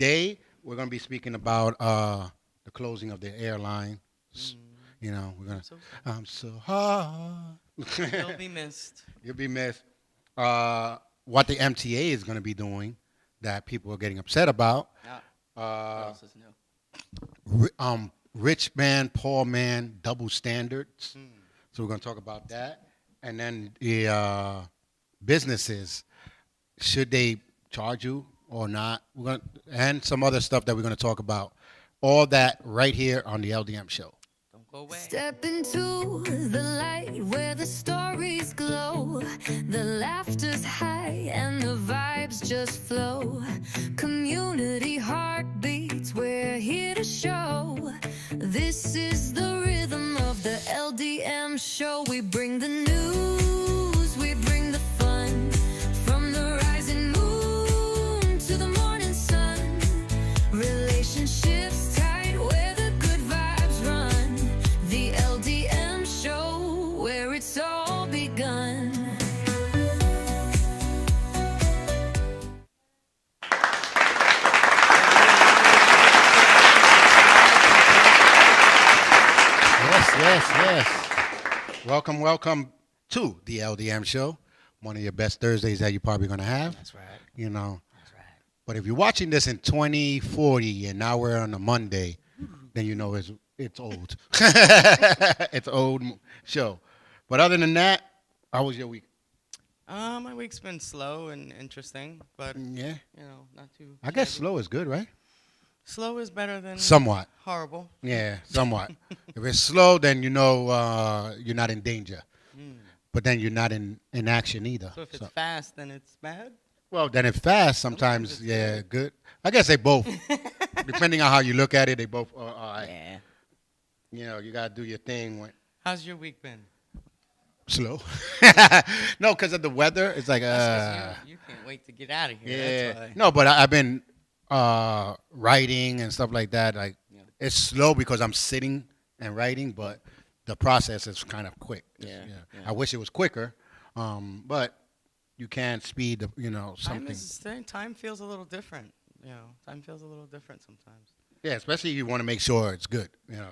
Today, we're going to be speaking about the closing of the airline. Mm, You know, we're going I'm to, so sorry. I'm so hard. You'll be missed. You'll be missed. What the MTA is going to be doing that people are getting upset about. Ah, what Uh, else is new? rich man, poor man, double standards. Mm. So we're going to talk about that. And then the businesses, should they charge you or not? And some other stuff that we're going to talk about. All that right here on the LDM show. Don't go away. Step into the light where the stories glow. The laughter's high and the vibes just flow. Community heartbeats, we're here to show. This is the rhythm of the LDM show. We bring the news, we bring the fun. From the rising moon to the morning sun. Relationships tight where the good vibes run. The LDM show where it's all begun. Yes, yes, yes. Welcome, welcome to the LDM show. One of your best Thursdays that you're probably going to have. That's right. You know, That's right. but if you're watching this in 2040 and now we're on a Monday, then you know it's old. It's old show. But other than that, how was your week? My week's been slow and interesting, but Yeah, not too. I guess shabby. slow is good, right? Slow is better than Somewhat. horrible. Yeah, somewhat. If it's slow, then you know you're not in danger. Mm. But then you're not in action either. So if it's fast, then it's bad. Well, then if fast, sometimes, it's yeah, good. I guess they both, depending on how you look at it, they both are all right. Yeah. You know, you got to do your thing when How's your week been? slow. No, because of the weather. It's like, That's 'cause you can't wait to get out of here. yeah. That's why. No, but I've been writing and stuff like that. Like, Yeah. it's slow because I'm sitting and writing, but the process is kind of quick. Yeah, yeah. I wish it was quicker, but you can't speed the, something. Time feels a little different. Time feels a little different sometimes. Yeah, especially if you want to make sure it's good. Hmm.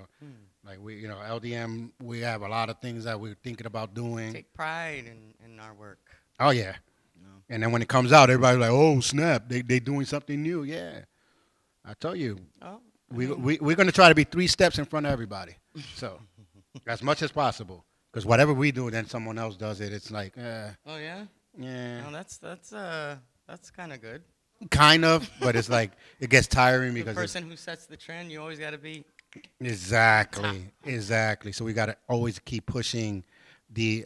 Like LDM, we have a lot of things that we're thinking about doing. Take pride in our work. Oh yeah, You know? and then when it comes out, everybody's like, "Oh snap, they doing something new." Yeah, I tell you, Oh, we're gonna try to be 3 steps in front of everybody. So as much as possible, because whatever we do, then someone else does it. It's like, oh yeah. yeah, No, that's kind of good. kind of, but it's like it gets tiring The because person who sets the trend, you always got to be. exactly. So we got to always keep pushing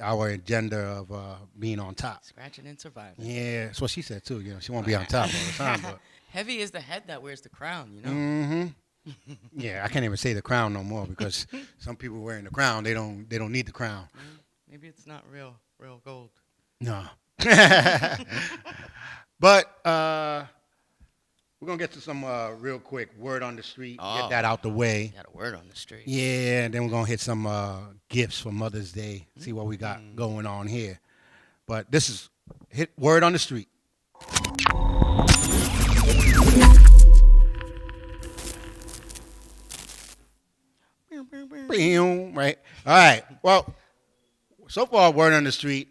our agenda of being on top. Scratching and surviving. Yeah, that's what she said too. She won't be on top all the time, but Heavy is the head that wears the crown. yeah, I can't even say the crown no more because some people wearing the crown, they don't need the crown. Maybe it's not real gold. No, but we're gonna get to some real quick word on the street. Oh. Get that out the way. Got a word on the street. Yeah, and then we're gonna hit some gifts for Mother's Day. See what we got going on here. But this is hit word on the street. Right. All right. Well, so far, word on the street,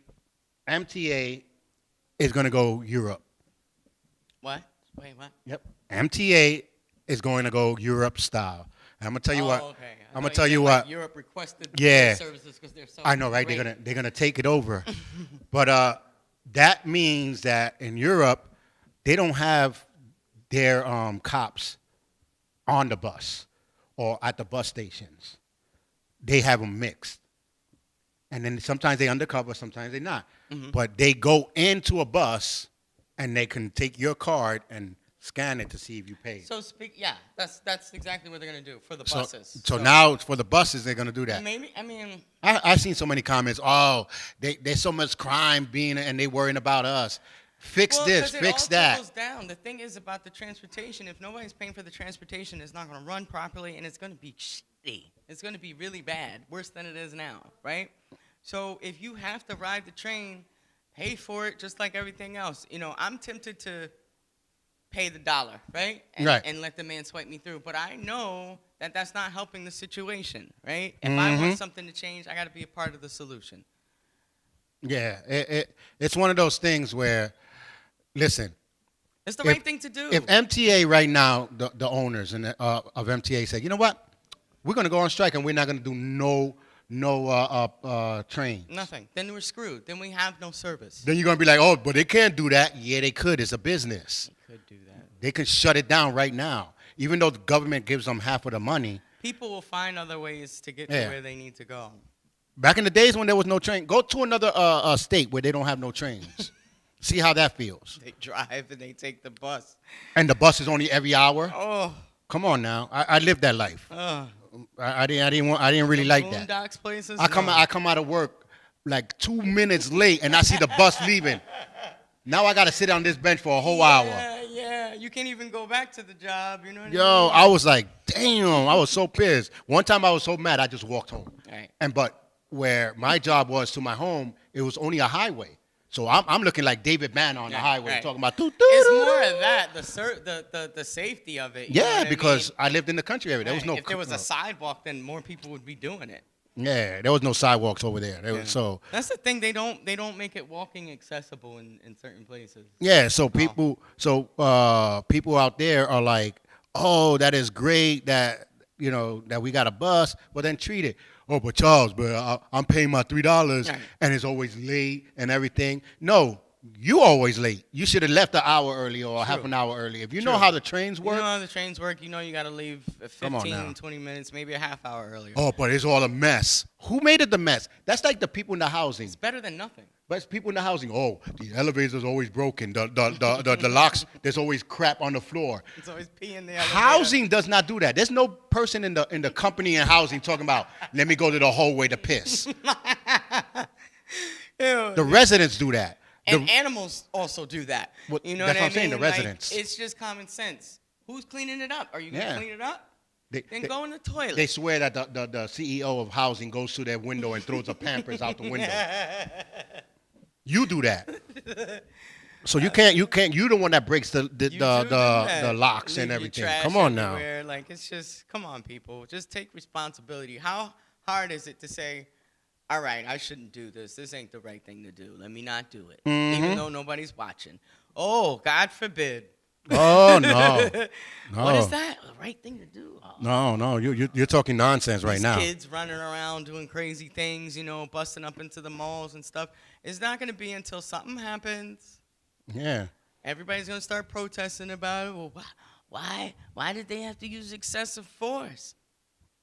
MTA is gonna go Europe. What? Wait, what? Yep. MTA is going to go Europe style. And I'm gonna tell you what. Okay. I'm gonna tell you what. Europe requested Yeah. services because they're so. I know, right? Great. They're gonna take it over. But that means that in Europe, they don't have their cops on the bus or at the bus stations. They have them mixed, and then sometimes they undercover, sometimes they not. Mhm. But they go into a bus, and they can take your card and scan it to see if you paid. Yeah, that's exactly what they're gonna do for the So, buses. so now for the buses, they're gonna do that. maybe I mean I've seen so many comments. Oh, there's so much crime being, and they worrying about us. Fix well, this, 'cause it fix all that. trickles down. The thing is about the transportation. If nobody's paying for the transportation, it's not gonna run properly, and it's gonna be shitty. It's gonna be really bad, worse than it is now, right? So if you have to ride the train, pay for it just like everything else. I'm tempted to pay the dollar, right? Right. And let the man swipe me through. But I know that that's not helping the situation, right? If I want something to change, I got to be a part of the solution. Yeah, it's one of those things where, listen, It's the right thing to do. if MTA right now, the owners of MTA say, you know what, we're going to go on strike and we're not going to do no train. Nothing. Then we're screwed. Then we have no service. Then you're going to be like, oh, but they can't do that. Yeah, they could. It's a business. They could do that. They can shut it down right now. Even though the government gives them half of the money. People will find other ways to get to where they need to go. Back in the days when there was no train, go to another state where they don't have no trains. See how that feels. They drive and they take the bus. And the bus is only every hour. Oh. Come on now. I lived that life. I didn't really like that. Boondocks places. I come out of work like 2 minutes late and I see the bus leaving. Now I got to sit on this bench for a whole hour. Yeah. You can't even go back to the job. You know what I mean? Yo, I was like, damn. I was so pissed. One time I was so mad I just walked home. Right. But where my job was to my home, it was only a highway. So I'm looking like David Mann on the highway talking about doo-doo. It's more of that, the safety of it. Yeah, because I lived in the country area. There was no. If there was a sidewalk, then more people would be doing it. Yeah, there was no sidewalks over there. So that's the thing. They don't make it walking accessible in certain places. yeah, so people out there are like, oh, that is great that that we got a bus, but then treat it. Oh, but Charles, I'm paying my $3 and it's always late and everything. No, you always late. You should have left an hour early or half an hour early. If you know how the trains work. You know how the trains work. You know you got to leave 15, 20 minutes, maybe a half hour earlier. Oh, but it's all a mess. Who made it the mess? That's like the people in the housing. It's better than nothing. But it's people in the housing. Oh, the elevator's always broken. The locks, there's always crap on the floor. It's always pee in the elevator. Housing does not do that. There's no person in the company in housing talking about, let me go to the hallway to piss. The residents do that. And animals also do that. You know that's what I'm saying, the Like, residents. it's just common sense. Who's cleaning it up? Are you going to clean it up? Then go in the toilet. They swear that the CEO of housing goes to their window and throws a Pampers out the window. You do that. So you can't. You're the one that breaks the locks and everything. Come on now. Like, it's just, come on, people. Just take responsibility. How hard is it to say, all right, I shouldn't do this. This ain't the right thing to do. Let me not do it. Even though nobody's watching. Oh, God forbid. Oh, no. What is that? The right thing to do? Oh. No. You're talking nonsense right now. Kids running around doing crazy things, busting up into the malls and stuff. It's not going to be until something happens. Yeah. Everybody's going to start protesting about it. Well, why did they have to use excessive force?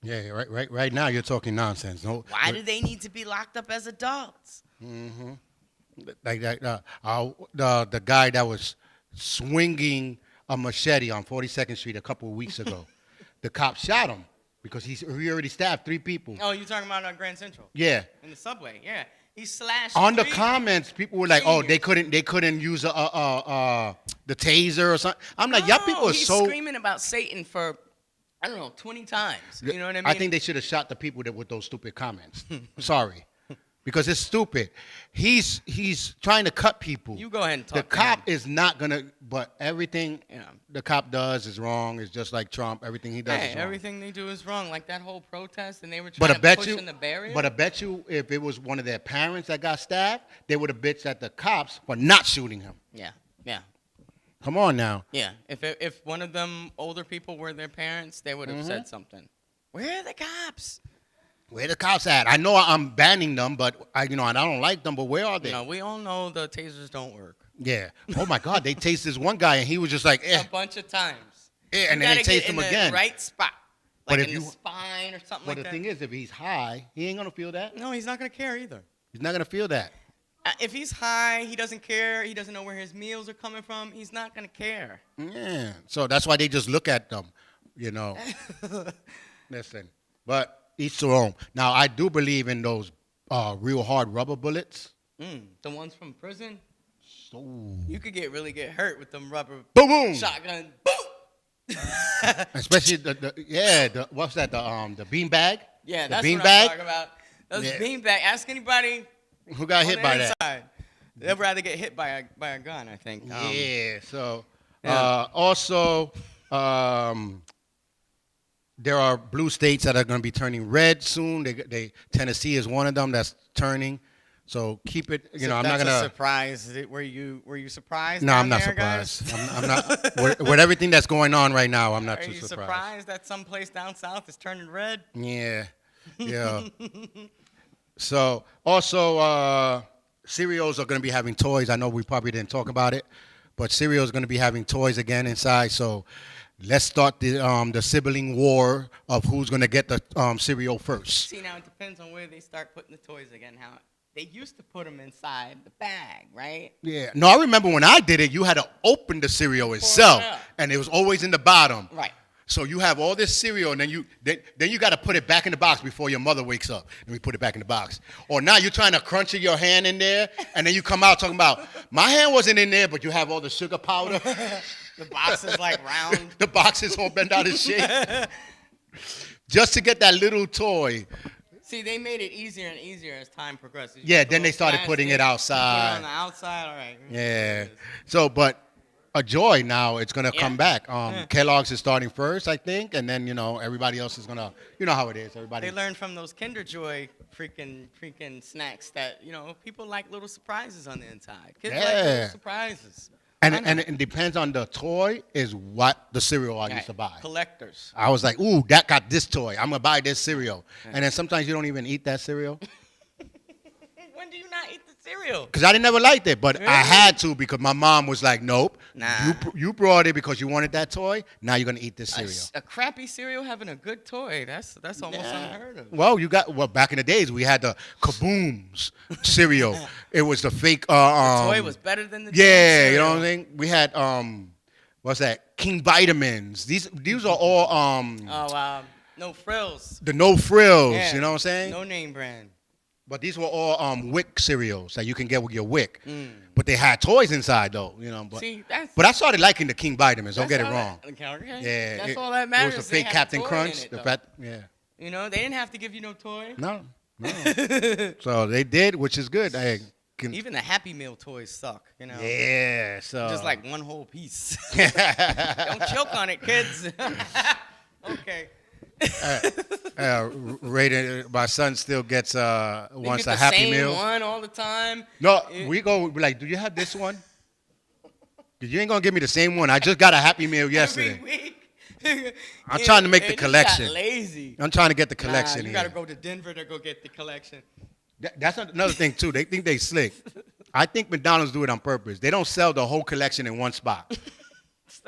Yeah, right now you're talking nonsense. No. Why do they need to be locked up as adults? Mm-hmm. Like that, the guy that was swinging a machete on 42nd Street a couple of weeks ago, the cops shot him because he already stabbed 3 people. Oh, you're talking about Grand Central? Yeah. In the subway, yeah. He slashed. On the comments, people were like, "Oh, they couldn't use the taser or something." I'm like, "Y'all people are he's so screaming about Satan for." I don't know, 20 times. You know what I mean? I think they should have shot the people with those stupid comments. Sorry. Because it's stupid. He's trying to cut people. You go ahead and talk. The cop is not going to, but everything the cop does is wrong. It's just like Trump. Everything he does is wrong. Everything they do is wrong. Like that whole protest, and they were trying to push in the barrier. But I bet you if it was one of their parents that got stabbed, they would have bitched at the cops for not shooting him. Yeah. Come on now. Yeah, if one of them older people were their parents, they would have said something. Where are the cops? Where the cops at? I know I'm banning them, but I don't like them. But where are they? We all know the tasers don't work. Yeah. Oh my God, they tased this one guy and he was just like, a bunch of times. Yeah, and then they tased him again. Right spot, like in the spine or something like that. But the thing is, if he's high, he ain't gonna feel that. No, he's not gonna care either. He's not gonna feel that. If he's high, he doesn't care. He doesn't know where his meals are coming from. He's not going to care. Yeah. So that's why they just look at them, Listen. But each their own. Now, I do believe in those real hard rubber bullets. The ones from prison? So you could get hurt with them rubber boom shotgun. Boom! Especially what's that? The bean bag? Yeah, the that's bean what bag? I'm talking about. Those bean bag. Ask anybody who got hit by that. They'd rather get hit by a gun, I think. Yeah, so Also, there are blue states that are going to be turning red soon. Tennessee is one of them that's turning. So keep it. You know, I'm not That's gonna. a surprise. Were you surprised? No, I'm down not there, guys? surprised. I'm not with everything that's going on right now. I'm not Are too you surprised. surprised that someplace down south is turning red? Yeah, yeah. So also, cereals are going to be having toys. I know we probably didn't talk about it, but cereal is going to be having toys again inside. So let's start the sibling war of who's going to get the cereal first. See, now it depends on where they start putting the toys again. How they used to put them inside the bag, right? Yeah. No, I remember when I did it, you had to open the cereal itself, out. and it was always in the bottom. Right. So you have all this cereal, and then you got to put it back in the box before your mother wakes up, and we put it back in the box. Or now you're trying to crunch your hand in there, and then you come out talking about my hand wasn't in there, but you have all the sugar powder. The box is like round. The box is all bent out of shape, just to get that little toy. See, they made it easier and easier as time progresses. Yeah, then they started putting it Put it outside. on the outside, all right. Yeah. So, but a joy now, it's going to come back. Kellogg's is starting first, I think, and then, everybody else is going to, you know how it is. Everybody. They learned from those Kinder Joy freaking snacks that, people like little surprises on the inside. Kids like little surprises. And it depends on the toy is what the cereal I used to buy. Collectors. I was like, ooh, that got this toy. I'm going to buy this cereal. And then sometimes you don't even eat that cereal. When do you not eat the cereal? Because I never liked it, but Really? I had to because my mom was like, nope. Nah. You brought it because you wanted that toy. Now you're going to eat this cereal. A crappy cereal having a good toy. That's almost unheard of. Well, back in the days, we had the Kabooms cereal. It was the fake. The toy was better than the Yeah, cereal. you know what I'm saying? We had, what's that? King Vitamins. These are all. No frills. The no frills, Yeah. you know what I'm saying? No name brand. But these were all Wick cereals that you can get with your Wick. But they had toys inside though, But, See, but I started liking the King Vitamins. Don't get it wrong. Okay. Yeah, That's all that matters. It was the They fake had a Captain toy Crunch. in it, Yeah. they didn't have to give you no toy. No. So they did, which is good. Even the Happy Meal toys suck, Yeah. So Just like one whole piece. Don't choke on it, kids. Okay. Rated, my son still gets wants get a the Happy same Meal. one all the time. No, we go like, do you have this one? 'Cause you ain't gonna give me the same one. I just got a Happy Meal yesterday. Every week. I'm trying to make the You got collection. lazy. I'm trying to get the collection. You here. gotta go to Denver to go get the collection. That's another thing too. They think they slick. I think McDonald's do it on purpose. They don't sell the whole collection in one spot.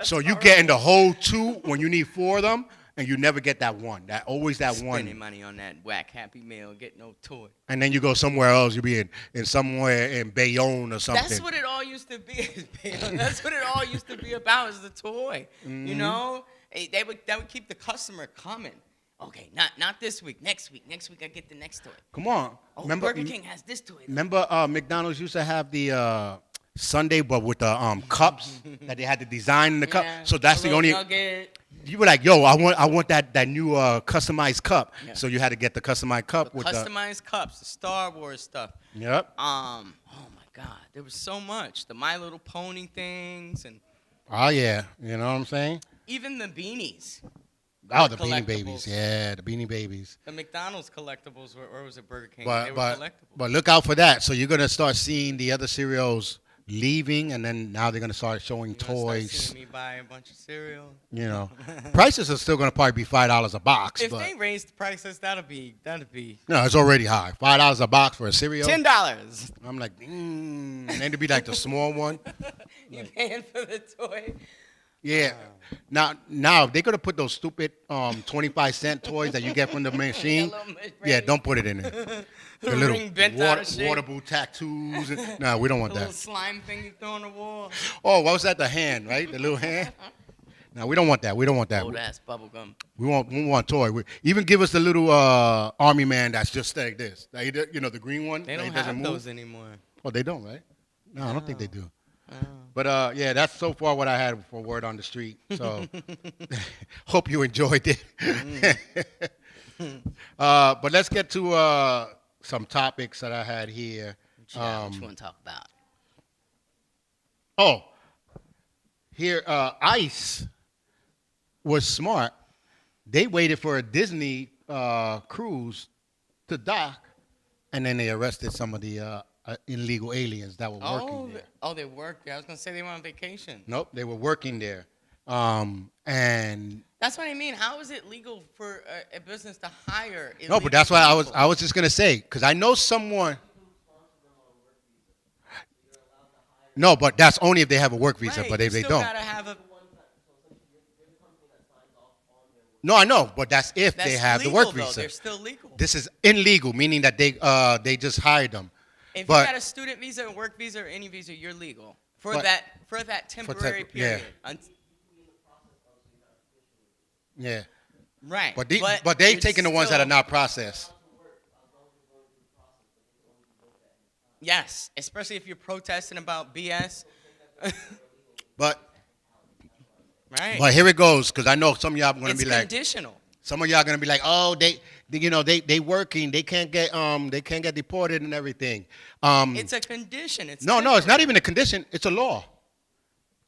So you getting the whole 2 when you need 4 of them, and you never get that one. Always that one. Spending money on that whack Happy Meal, get no toy. And then you go somewhere else. You be in somewhere in Bayonne or something. That's what it all used to be. That's what it all used to be about, is the toy. They would keep the customer coming. Okay, not this week. Next week I get the next toy. Come on. Oh, remember, Burger King has this toy. Remember McDonald's used to have the Sunday, but with the cups that they had to design in the cup. Yeah, So that's the only. nugget. You were like, yo, I want that new customized cup. Yeah. So you had to get the customized cup with Customized cups, the Star Wars stuff. Yep. Oh my God, there was so much. The My Little Pony things, and Oh yeah, you know what I'm saying? even the beanies. Oh, were the Beanie collectibles. Babies. Yeah, the Beanie Babies. The McDonald's collectibles were, or was it Burger King? They were But collectibles. but look out for that. So you're gonna start seeing the other cereals leaving, and then now they're gonna start showing You're gonna start toys. seeing me buy a bunch of cereal. Prices are still gonna probably be $5 a box. If but they raised the prices, that'd be no, it's already high. $5 a box for a cereal. $10. I'm like, and then it'd be like the small one. You paying for the toy? Yeah. Now if they're gonna put those stupid 25-cent toys that you get from the machine. Yeah, don't put it in there. The little ring bent out of shape. water boot tattoos. No, we don't want The little that. slime thing you throw on the wall. Oh, what was that? The hand, right? The little hand. No, we don't want that. We don't want that. Old ass bubble gum. We want toy. Even give us the little army man that's just like this. Like, the green one. They that don't doesn't have move. those anymore. Oh, they don't, right? No, I don't think they do. But yeah, that's so far what I had for word on the street. So hope you enjoyed it. But let's get to some topics that I had here. What you want to talk about? Oh, here, ICE was smart. They waited for a Disney cruise to dock, and then they arrested some of the illegal aliens that were working there. They worked there. I was gonna say they were on vacation. Nope, they were working there. And That's what I mean. How is it legal for a business to hire? no, but that's why people? I was just gonna say, because I know someone. No, but that's only if they have a work visa. Right, But you if they still don't, gotta have a. no, I know. But that's if That's they have legal, the work though. visa. They're still legal. This is illegal, meaning that they just hired them. If but- you got a student visa, a work visa, or any visa, you're legal for But- that temporary period. Yeah, Right. but they it's taking the ones that still- are not processed. Yes, especially if you're protesting about BS. But Right. here it goes, because I know some of y'all gonna It's be like, conditional. some of y'all gonna be like, oh, they working, they can't get deported and everything. It's a condition. It's No, it's not temporary. even a condition. It's a law.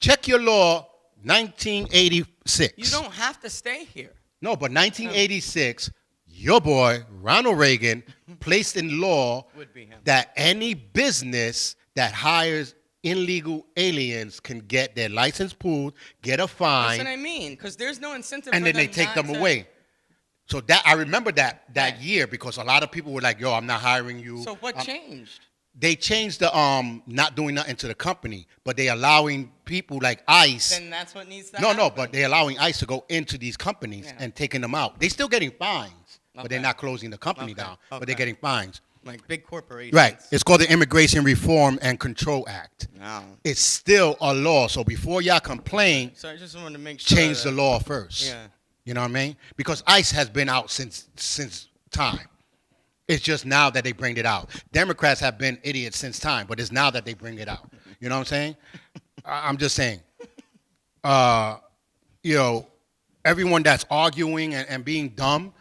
Check your law, 1986. You don't have to stay here. No, but 1986, your boy Ronald Reagan placed in law Would be him. that any business that hires illegal aliens can get their license pulled, get a That's fine, what I mean. Because there's no incentive. and for then they them take not them to- away. So that I remember that Right. year, because a lot of people were like, "Yo, I'm not hiring you." So what changed? They changed the not doing nothing to the company, but they allowing people like ICE. Then that's what needs to No, happen. but they're allowing ICE to go into these companies Yeah. and taking them out. They're still getting fines, but they're Okay. not closing the company Okay. down. But Okay. they're getting fines. Like big corporations. Right. It's called the Immigration Reform and Control Act. No. It's still a law. So before y'all complain, So I just wanted to make sure. change the law first. Yeah. You know what I mean? Because ICE has been out since time. It's just now that they bring it out. Democrats have been idiots since time, but it's now that they bring it out. You know what I'm saying? I'm just saying. You know, everyone that's arguing and being dumb,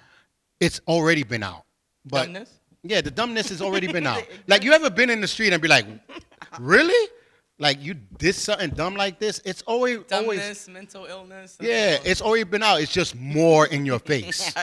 it's already been out. But Dumbness? yeah, the dumbness has already been out. Like, you ever been in the street and be like, really? Like, you did something dumb like this? It's always Dumbness, mental illness. that's yeah, all. it's already been out. It's just more in your face.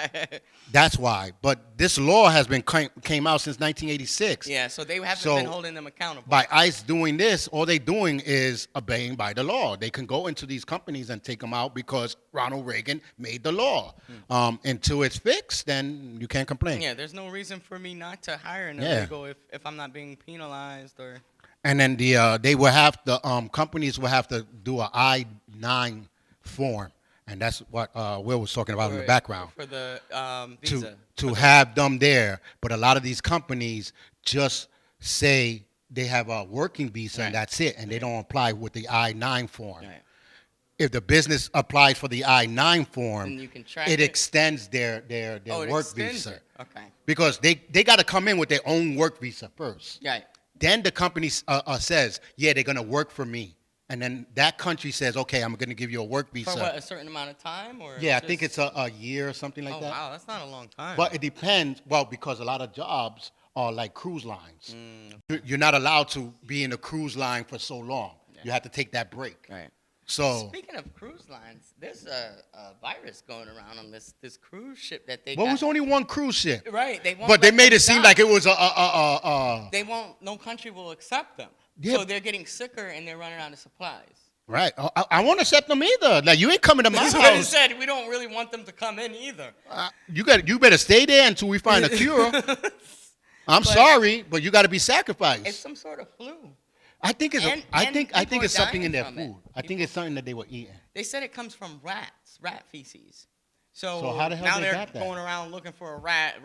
That's why. But this law has been came out since 1986. Yeah, so they haven't So, been holding them accountable. By ICE doing this, all they doing is obeying by the law. They can go into these companies and take them out because Ronald Reagan made the law. Until it's fixed, then you can't complain. Yeah, there's no reason for me not to hire an Yeah. illegal if I'm not being penalized or. And then they will have companies will have to do a I-9 form, and that's what Will was talking about in the background. For the visa. To have them there, but a lot of these companies just say they have a working visa and Right. that's it, and they don't apply with the I-9 form. Right. If the business applies for the I-9 form, Then you can track it it. extends their Oh, it work extends visa it. Okay. because they got to come in with their own work visa first. Yeah. Then the company says, yeah, they're going to work for me. And then that country says, okay, I'm going to give you a work visa. For what, a certain amount of time? Or Yeah, I just- think it's a year or something like Oh, that. wow, that's not a long time. But it depends, well, because a lot of jobs are like cruise lines. Mm. You're not allowed to be in a cruise line for so long. You have to take that break. Right. So, Speaking of cruise lines, there's a virus going around on this cruise ship that they well, it got. was only one cruise ship. Right. They won't But they let made them it seem dock. like it was They won't. No country will accept them. Yeah. So they're getting sicker and they're running out of supplies. right. I won't accept them either. Like, you ain't coming to my That's what he house. said. We don't really want them to come in either. You better stay there until we find a cure. I'm sorry, but you got to be sacrificed. It's some sort of flu. I think it's and I think people it's are something in dying their from it. food. I think it's something that they were eating. They said it comes from rats, rat feces. So how the hell now they they're got that? going around looking for rat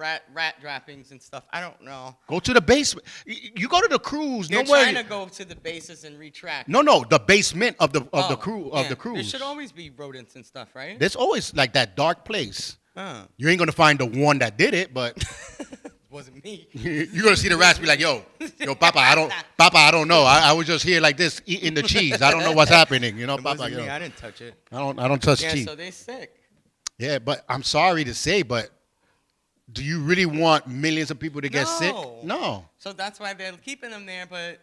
droppings and stuff. I don't know. Go to the basement. You go to the cruise. They're Nowhere. trying to go to the bases and retract. No, the basement of the Oh, cruise yeah. the cruise. There should always be rodents and stuff, right? There's always like that dark place. Huh. You ain't gonna find the one that did it, but Wasn't me. you're gonna see the rats be like, yo, Papa, I don't know. I was just here like this eating the cheese. I don't know what's happening. You know, It Papa. wasn't You me. know, I didn't touch it. I don't touch Yeah, cheese. so they sick. Yeah, but I'm sorry to say, but do you really want millions of people to get sick? No. No. So that's why they're keeping them there. But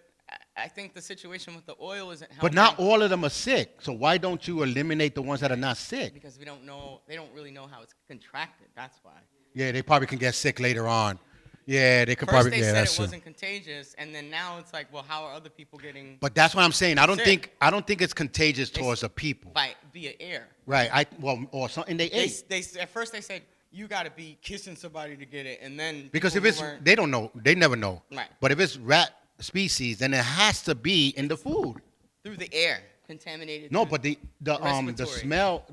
I think the situation with the oil isn't helping. But not all of them are sick. So why don't you eliminate the ones that are not sick? Because we don't know. They don't really know how it's contracted. That's why. Yeah, they probably can get sick later on. Yeah, they could First probably. they Yeah, said that's it true. wasn't contagious, and then now it's like, well, how are other people getting But that's what I'm saying. I don't sick? think it's contagious towards the people. via air? Right. Or something they ate. They at first they said you got to be kissing somebody to get it, and then Because if people it's who weren't- they don't know, they never know. Right. But if it's rat species, then it has to be in the food. through the air contaminated. No, through- but the Respiratory. smell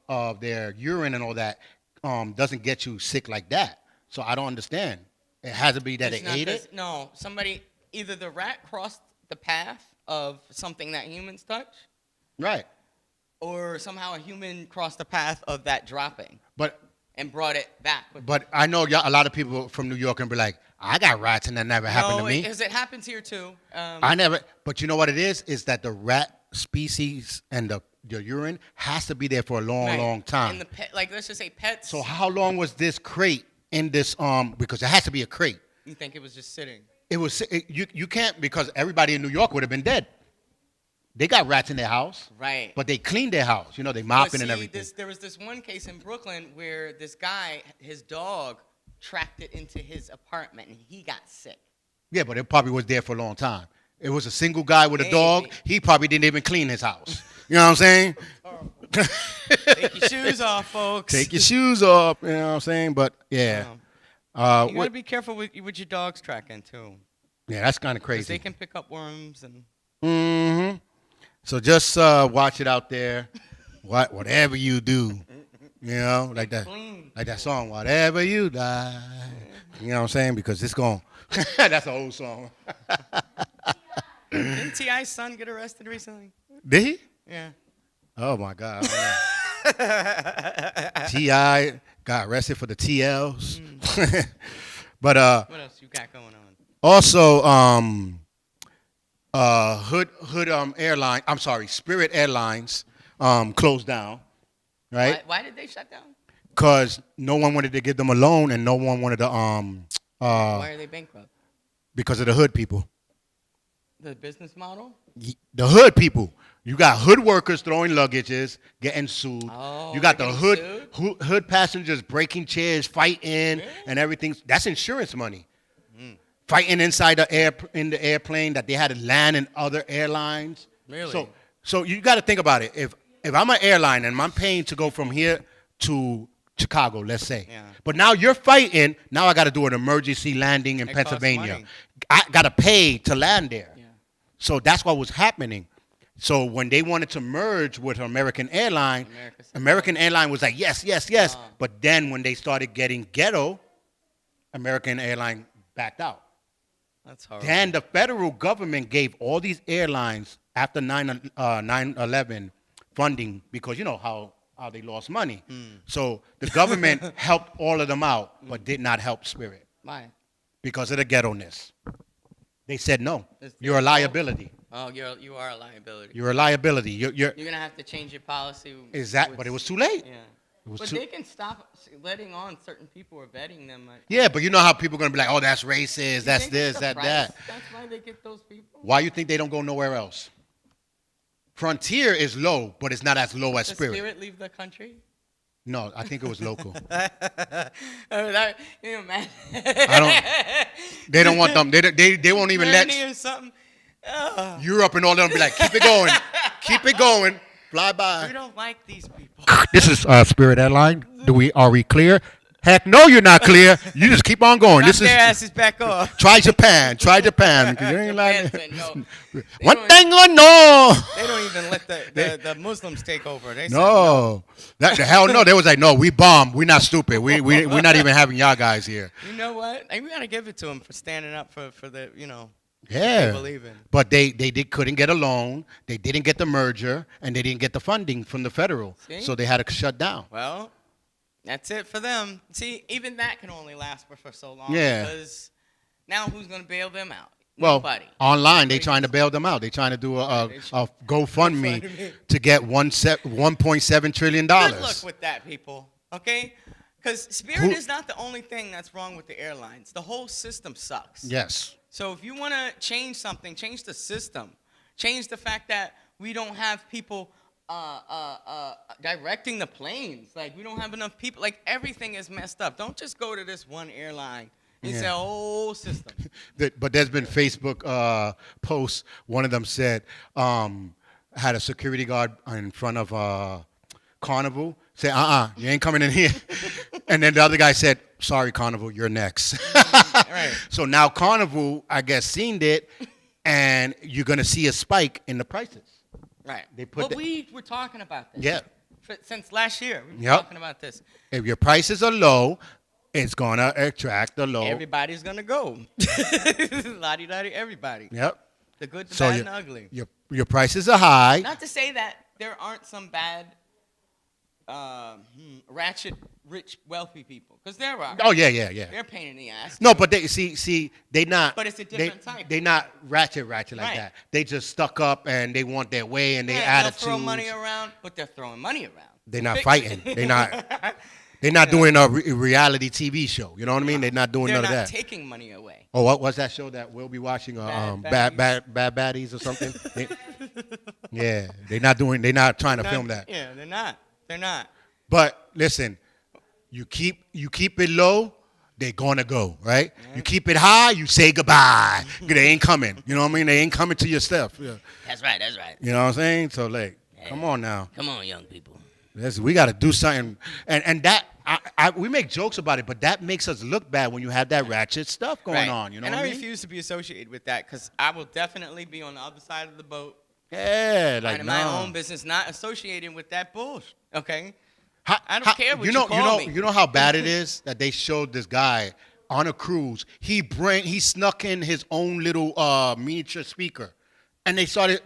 of their urine and all that doesn't get you sick like that. So I don't understand. It has to be that It's they not ate 'cause- it. No, somebody either the rat crossed the path of something that humans touch, Right. or somehow a human crossed the path of that dropping But and brought it back. but I know a lot of people from New York can be like, I got rats and that never happened to me. Because it happens here too. I never. But you know what it is? Is that the rat species and the urine has to be there for a long, Right. long time. And the pet, like let's just say pets. So how long was this crate in this? Because it has to be a crate. You think it was just sitting? It was. You can't, because everybody in New York would have been dead. They got rats in their house, Right. but they cleaned their house. You know, they But mopping see, and everything. there was this one case in Brooklyn where this guy, his dog, tracked it into his apartment and he got sick. Yeah, but it probably was there for a long time. It was a single guy with a dog. Maybe. He probably didn't even clean his house. You know what I'm saying? Take your shoes off, folks. Take your shoes off. You know what I'm saying? But yeah. You gotta What? be careful with your dog's tracking too, Yeah, that's kind of 'cause crazy. they can pick up worms and. Mm-hmm. So just watch it out there. Whatever you do, you know, like that song. Whatever you die, you know what I'm saying? Because it's going. That's an old song. Didn't T.I.'s son get arrested recently? Did he? Yeah. Oh my God. T.I. got arrested for the TLs. But What else you got going on? also Hood Airline. I'm sorry, Spirit Airlines closed down, right? Why did they shut down? Because no one wanted to give them a loan, and no one wanted to Why are they bankrupt? because of the hood people. The business model? The hood people. You got hood workers throwing luggages, getting sued. Oh, you got the they're getting hood passengers breaking chairs, fighting, and everything. That's insurance money. Fighting inside in the airplane that they had to land in other airlines. Really? So you got to think about it. If I'm an airline and I'm paying to go from here to Chicago, let's say. Yeah. But now you're fighting. Now I got to do an emergency landing in It costs Pennsylvania. money. I got to pay to land there. Yeah. So that's what was happening. So when they wanted to merge with American Airline, American Airline was like, yes, yes, yes. But then when they started getting ghetto, American Airline backed out. That's horrible. Then the federal government gave all these airlines after 9/11 funding because you know how they lost money. So the government helped all of them out, but did not help Spirit Why? because of the ghetto-ness. They said, no, It's you're a their fault? liability. Oh, you are a liability. You're a liability. You're You're gonna have to change your policy. but it was too late. Yeah. It was But too- they can stop letting on certain people or vetting them. Yeah, but you know how people are going to be like, oh, that's racist, You that's think this, it's the that, price? that. That's why they get those people. Why you think they don't go nowhere else? Frontier is low, but it's not as low as Does Spirit. Spirit leave the country? No, I think it was local. You know, man. They don't want them. They won't even let Or something. Ugh. Europe and all them be like, keep it going. Keep it going. Fly We by. don't like these people. This is Spirit Airline. Are we clear? Heck no, you're not clear. You just keep on going. Knock This is their asses back off. try Japan. Try Japan. 'Cause you ain't like Japan said no. They one don't- thing or no. They don't even let the Muslims take over. They said No, the hell no. They was like, no, we bomb. We're not stupid. We're not even having y'all guys here. You know what? We gotta give it to them for standing up for the Yeah, they believe in. but they couldn't get a loan. They didn't get the merger, and they didn't get the funding from the federal. See? So they had to shut down. Well, that's it for them. See, even that can only last for so long. Yeah. Because now who's gonna bail them out? Well, Nobody. online they trying to bail them out. They trying to do a GoFundMe GoFundMe. to get $1.7 trillion. Good luck with that, people. Okay. Because Spirit is not the only thing that's wrong with the airlines. The whole system sucks. Yes. So if you want to change something, change the system. Change the fact that we don't have people directing the planes. Like, we don't have enough people. Like, everything is messed up. Don't just go to this one airline. It's the whole system. But there's been Facebook posts. One of them said, had a security guard in front of Carnival. Say, you ain't coming in here. And then the other guy said, sorry, Carnival, you're next. Right. So now Carnival, I guess, seen it, and you're going to see a spike in the prices. Right. We were talking about this. Yeah. Since last year, we were talking about this. If your prices are low, it's going to attract the low. Everybody's going to go. Lottie-dottie, everybody. Yep. The good, the bad, and the ugly. Your prices are high. Not to say that there aren't some bad, ratchet, rich, wealthy people. Because there are. Oh, yeah. They're a pain in the ass. No, but they see they not. But it's a different type. They not ratchet like that. They just stuck up and they want their way and their attitudes. They'll throw money around, but they're throwing money around. They're not fighting. They're not. They're not doing a reality TV show. You know what I mean? They're not doing none of that. They're not taking money away. Oh, what was that show that we'll be watching? Bad Baddies or something? Yeah, they're not trying to film that. Yeah, they're not. But listen, you keep it low, they're gonna go, right? Yeah. You keep it high, you say goodbye. They ain't coming. You know what I mean? They ain't coming to your stuff. Yeah. That's right. You know what I'm saying? So like, come on now. Come on, young people. We got to do something, and that we make jokes about it, but that makes us look bad when you have that ratchet stuff going on. You know, and what I mean? refuse to be associated with that because I will definitely be on the other side of the boat. Yeah, like minding my own business, not associated with that bullshit. Okay, I don't care what you call me. You know how bad it is that they showed this guy on a cruise. He snuck in his own little miniature speaker, and they started.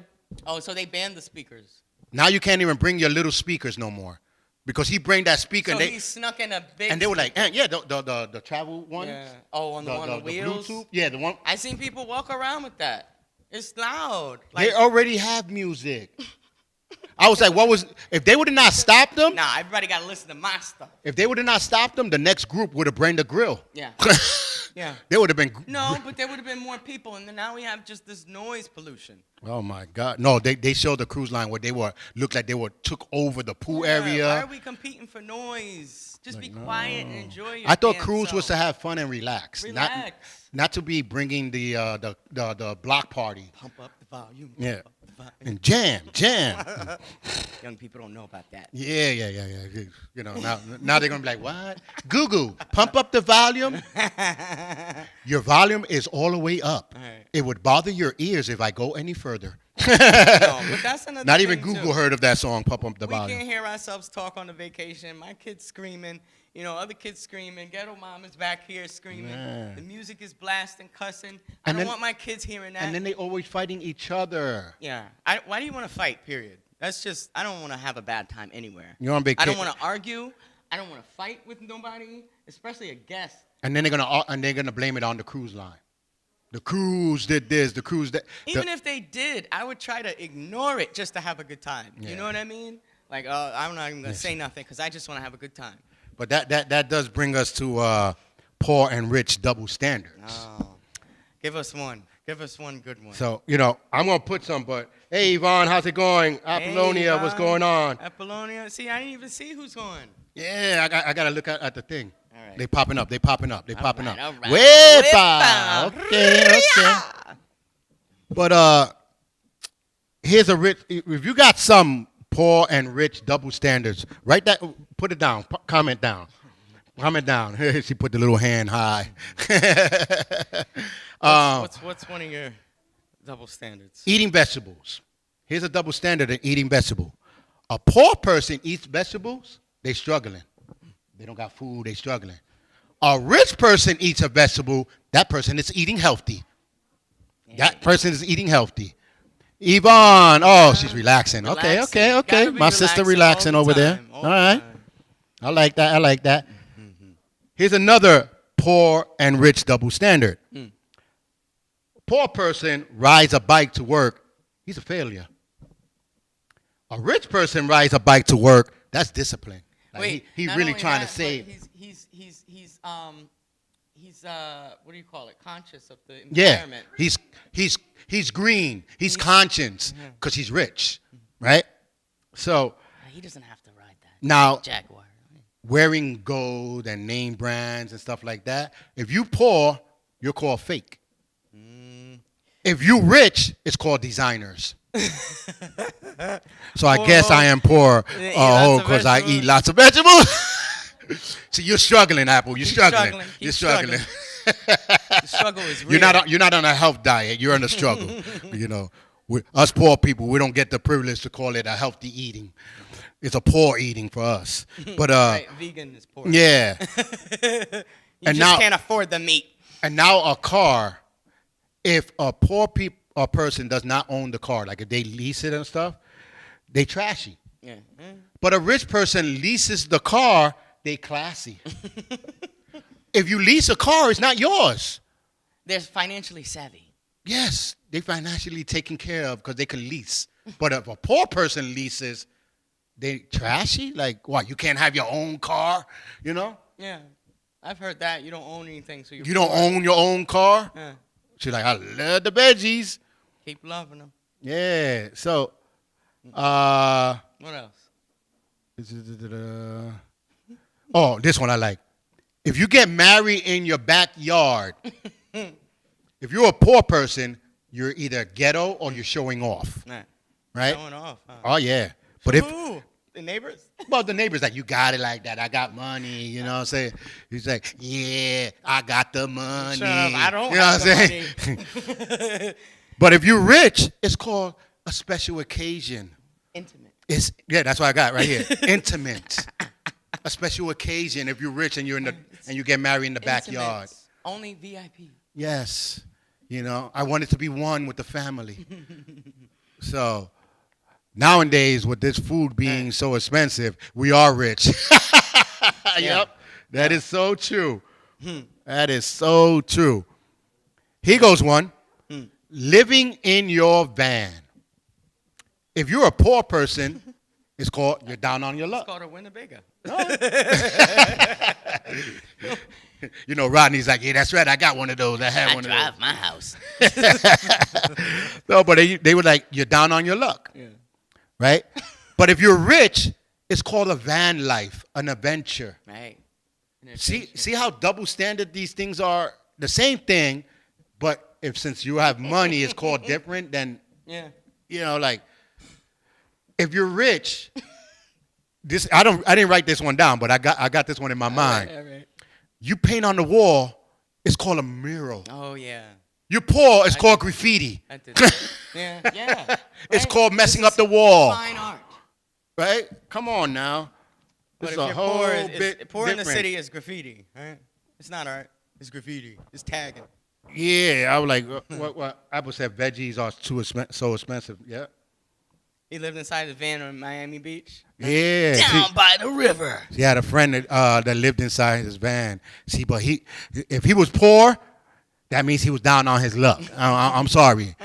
Oh, so they banned the speakers. Now you can't even bring your little speakers no more, because he bring that speaker. So and he snuck in a big. And they were like, the travel one. Yeah. Oh, on the wheels. The Bluetooth. Yeah, the one. I seen people walk around with that. It's loud. They already have music. I was like, if they would have not stopped them? Nah, everybody got to listen to my stuff. If they would have not stopped them, the next group would have brought the grill. Yeah. Yeah. They would have been. No, but there would have been more people, and then now we have just this noise pollution. Oh my God! No, they showed the cruise line where looked like they took over the pool area. Why are we competing for noise? Just be quiet and enjoy your. I thought cruise was to have fun and relax. Relax. Not to be bringing the block party. Pump up the volume. Yeah. And jam. Young people don't know about that. Yeah. You know, now they're gonna be like, what? Google, pump up the volume. Your volume is all the way up. Right. It would bother your ears if I go any further. No, but that's another Not thing even Google too. heard of that song, pump up the volume. We can't hear ourselves talk on the vacation. My kids screaming. You know, other kids screaming. Ghetto mom is back here screaming. Man. The music is blasting, cussing. I don't want my kids hearing that. And then they always fighting each other. Yeah. Why do you want to fight, period? That's just, I don't want to have a bad time anywhere. You're on vacation. I don't want to argue. I don't want to fight with nobody, especially a guest. And then they're gonna blame it on the cruise line. The cruise did this. The cruise that. Even if they did, I would try to ignore it just to have a good time. Yeah. You know what I mean? Like, I'm not even gonna say nothing because I just want to have a good time. But that does bring us to poor and rich double standards. Oh. Give us one. Give us one good one. So, you know, I'm going to put some, but, hey, Yvonne, how's it going? Apollonia, what's going on? Apollonia. See, I didn't even see who's going. Yeah, I got to look at the thing. All right. They popping up. All right. Wepa. Okay. But here's a rich, if you got some poor and rich double standards, write that, put it down, comment down. She put the little hand high. What's one of your double standards? Eating vegetables. Here's a double standard in eating vegetable. A poor person eats vegetables, they struggling. They don't got food, they struggling. A rich person eats a vegetable, that person is eating healthy. That person is eating healthy. Yvonne, she's relaxing. Okay. My sister relaxing over there. All right. I like that. Here's another poor and rich double standard. Poor person rides a bike to work, he's a failure. A rich person rides a bike to work, that's discipline. Like Wait, he not really only trying that, to but save. He's what do you call it? Conscious of the Yeah, environment. he's green. He's conscious because he's rich, right? So He doesn't have to ride that now Jaguar. wearing gold and name brands and stuff like that. If you poor, you're called fake. If you rich, it's called designers. So I guess I am poor because I eat lots of vegetables. See, you're struggling, Apple. You're struggling. You're struggling. The struggle is real. You're not on a health diet. You're in a struggle. You know, us poor people, we don't get the privilege to call it a healthy eating. It's a poor eating for us. But right, vegan is poor. yeah. You just can't afford the meat. And now a car, if a person does not own the car, like if they lease it and stuff, they trashy. Yeah. But a rich person leases the car, they classy. If you lease a car, it's not yours. They're financially savvy. Yes, they financially taken care of because they can lease. But if a poor person leases, they trashy? Like, what, you can't have your own car, you know? Yeah. I've heard that. You don't own anything, so You don't own your own car? Yeah. She's like, I love the veggies. Keep loving them. Yeah, so, What else? oh, this one I like. If you get married in your backyard, if you're a poor person, you're either ghetto or you're showing off, right? Showing off, huh? Oh, yeah. But Ooh, the neighbors? well, the neighbor's like, you got it like that. I got money, you know what I'm saying? He's like, yeah, I got the money. Shut up, I don't you know have what I'm saying? But if you're rich, it's called a special occasion. Intimate. That's what I got right here. Intimate. A special occasion if you're rich and you get married in the backyard. Intimates. Only VIP. Yes. You know, I wanted to be one with the family. So nowadays, with this food being so expensive, we are rich. Yep. That is so true. That is so true. Here goes one. Living in your van. If you're a poor person, it's called you're down on your luck. It's called a Winnebago. You know, Rodney's like, yeah, that's right. I got one of those. I had one of those. I drive my house. No, but they were like, you're down on your luck. Yeah. Right? But if you're rich, it's called a van life, an adventure. Right. See how double standard these things are? The same thing, but since you have money, it's called different, then, you know, like, if you're rich, I didn't write this one down, but I got this one in my mind. All right. You paint on the wall, it's called a mural. Oh, yeah. You're poor, it's called graffiti. I did that. Yeah. Right? It's called messing up the wall. Fine art. Right? Come on now. But It's if a you're whole poor, bit poor in the different. city is graffiti, right? It's not art. It's graffiti. It's tagging. Yeah, I was like, what? Apple said veggies are so expensive. Yeah. He lived inside the van on Miami Beach. Yeah. Down by the river. He had a friend that lived inside his van. See, but if he was poor, that means he was down on his luck. I'm sorry.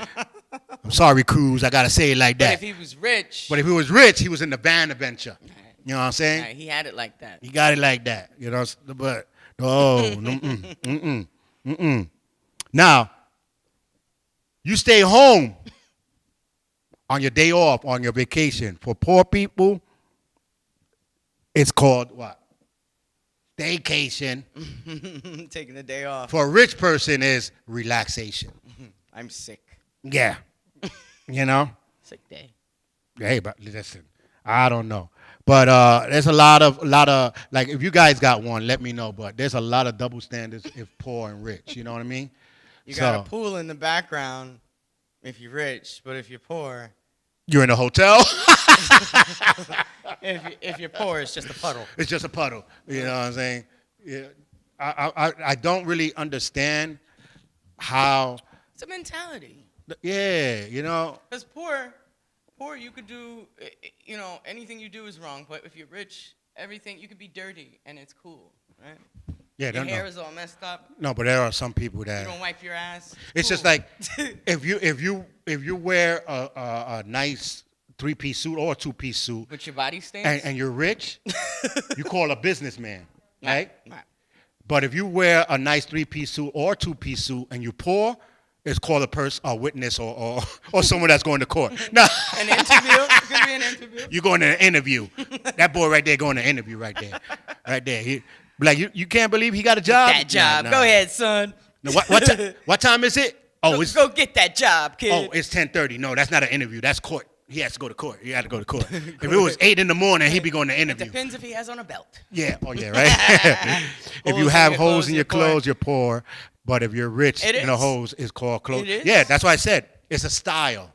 I'm sorry, Cruz. I got to say it like that. But if he was rich. But if he was rich, he was in the van adventure. You know what I'm saying? He had it like that. He got it like that. You know, but, oh, Now, you stay home on your day off, on your vacation. For poor people, it's called what? Staycation. Taking the day off. For a rich person, is relaxation. I'm sick. Yeah. You know? Sick day. Hey, but listen, I don't know. But there's a lot of like, if you guys got one, let me know. But there's a lot of double standards if poor and rich. You know what I mean? You got a pool in the background if you're rich, but if you're poor, you're in a hotel. if you're poor, it's just a puddle. It's just a puddle. You know what I'm saying? Yeah. I don't really understand how. It's a mentality. Yeah, you know. Because poor, you could do, you know, anything you do is wrong. But if you're rich, everything, you could be dirty and it's cool, right? Yeah, your hair is all messed up. No, but there are some people that you don't wipe your ass. It's just like if you wear a nice 3-piece suit or a 2-piece suit, With your body stance? and you're rich, you call a businessman, right? Right. But if you wear a nice 3-piece suit or 2-piece suit and you're poor, it's called a witness or someone that's going to court. No. An interview? It could be an interview. You going to an interview. That boy right there going to an interview right there. Right there. He, like, you can't believe he got a job? That job. Nah. Go ahead, son. No, what time is it? Oh, Go get that job, kid. Oh, it's 10:30. No, that's not an interview. That's court. He has to go to court. He had to go to court. If it was 8 in the morning, he'd be going to interview. Depends if he has on a belt. Yeah. Oh, yeah, right? If you have holes in your clothes, you're poor. But if you're rich in a hose, it's called clothes. It is? Yeah, that's why I said it's a style.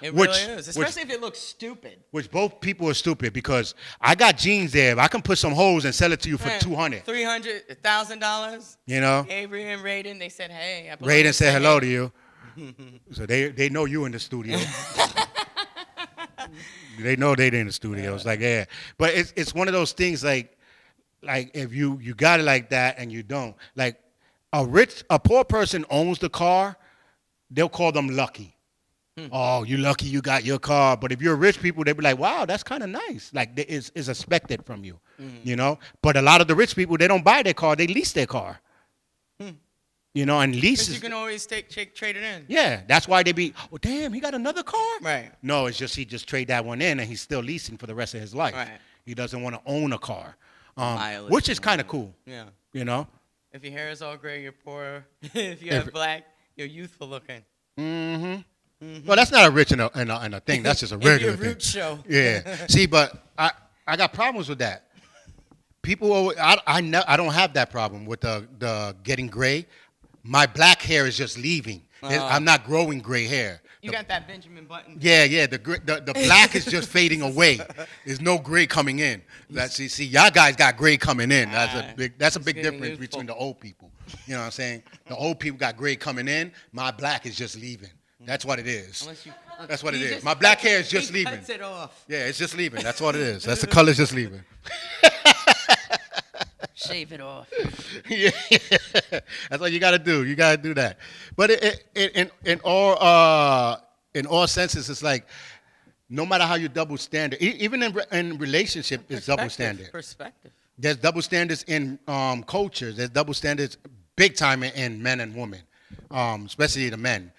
It really is, especially if it looks stupid. Which both people are stupid because I got jeans there. I can put some holes and sell it to you for $200. $300, $1,000. You know? Avery and Raiden, they said, hey. Raiden said hello to you. So they know you in the studio. They know they in the studio. It's like, yeah. But it's one of those things like if you got it like that and you don't. Like a poor person owns the car, they'll call them lucky. Oh, you lucky you got your car. But if you're rich people, they'll be like, wow, that's kind of nice. Like, it's expected from you, you know? But a lot of the rich people, they don't buy their car. They lease their car. You know, and leases. Because you can always trade it in. Yeah, that's why they be, oh, damn, he got another car? Right. No, it's just he just trade that one in, and he's still leasing for the rest of his life. Right. He doesn't want to own a car, which is kind of cool. Yeah. You know? If your hair is all gray, you're poor. If you have black, you're youthful looking. Mm-hmm. Well, that's not a rich and a thing. That's just a regular thing. Root show. Yeah. See, but I got problems with that. People always, I don't have that problem with the getting gray. My black hair is just leaving. I'm not growing gray hair. You got that Benjamin Button. Yeah. The black is just fading away. There's no gray coming in. See, y'all guys got gray coming in. That's a big difference between the old people. You know what I'm saying? The old people got gray coming in. My black is just leaving. That's what it is. That's what it is. My black hair is just leaving. Cuts it off. Yeah, it's just leaving. That's what it is. That's the color's just leaving. Shave it off. Yeah, that's what you got to do. You got to do that. But in all senses, it's like no matter how you double standard, even in relationship, it's double standard. Perspective. There's double standards in cultures. There's double standards big time in men and women, especially the men.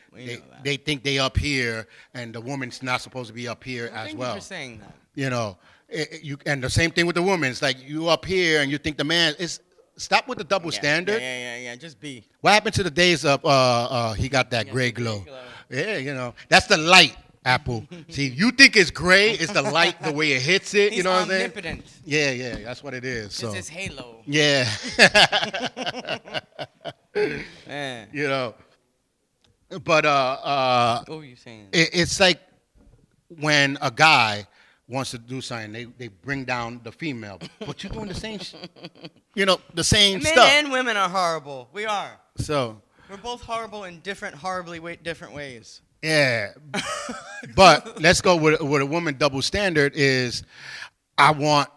They think they up here, and the woman's not supposed to be up here as well. Thank you for saying that. You know, and the same thing with the woman. It's like you up here, and you think the man is. Stop with the double standard. Yeah. Just be. What happened to the days of he got that gray glow? Yeah, you know, that's the light. Apple. See, you think it's gray, it's the light, the way it hits it. You know what I'm saying? Omnipotent. Yeah, that's what it is. So. It's his halo. Yeah. Man. You know. But what were you saying? It's like when a guy wants to do something, they bring down the female, but you're doing the same, the same stuff. Men and women are horrible. We are. So we're both horrible in horribly different ways. Yeah, but let's go with a woman double standard is. I want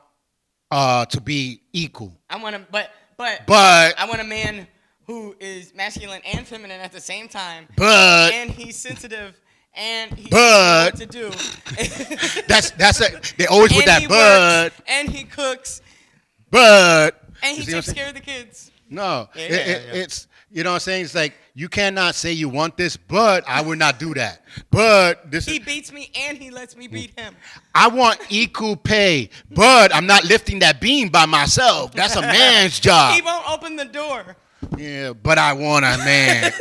to be equal. I want to, but I want a man who is masculine and feminine at the same time. And he's sensitive and he knows what to do. They always put that works, and he cooks. And he takes care of the kids. No, it's you know what I'm saying. It's like you cannot say you want this, but I would not do that. But he beats me and he lets me beat him. I want equal pay, but I'm not lifting that beam by myself. That's a man's job. He won't open the door. Yeah, but I want a man.